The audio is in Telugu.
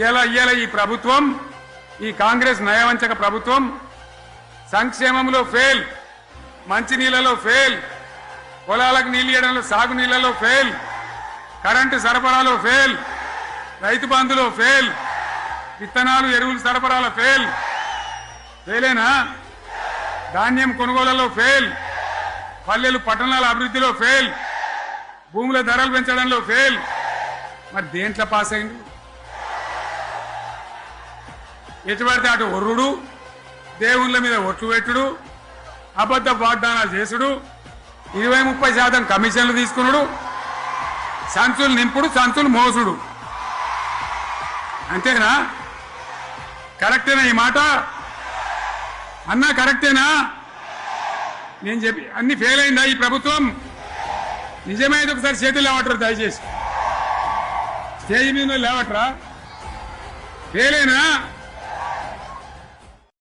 ఇయాల ఈ ప్రభుత్వం ఈ కాంగ్రెస్ నయవంచక ప్రభుత్వం సంక్షేమంలో ఫెయిల్, మంచినీళ్లలో ఫెయిల్, పొలాలకు నీళ్లు ఇవ్వడంలో సాగు నీళ్లలో ఫెయిల్, కరెంటు సరఫరాలో ఫెయిల్, రైతు బంధులో ఫెయిల్, విత్తనాలు ఎరువులు సరఫరాలో ఫెయిలేనా? ధాన్యం కొనుగోళ్లలో ఫెయిల్, పల్లెలు పట్టణాల అభివృద్ధిలో ఫెయిల్, భూముల ధరలు పెంచడంలో ఫెయిల్. మరి దేంట్లో పాస్ అయింది? ఎటుపడితే అటు ఒర్రుడు, దేవుళ్ళ మీద ఒట్లు పెట్టుడు, అబద్ధ వాగ్దానాలు చేసుడు, 20-30% కమిషన్లు తీసుకున్నాడు, సంచులు నింపుడు, సంచులు మోసుడు. అంతేనా? కరెక్టేనా ఈ మాట? అన్నా కరెక్టేనా? నేను చెప్పి అన్ని ఫెయిల్ అయిందా ఈ ప్రభుత్వం? నిజమైతే ఒకసారి చేతులు లేవట్రా, దయచేసి స్టేజ్ మీద లేవట్రా. ఫెయిలేనా?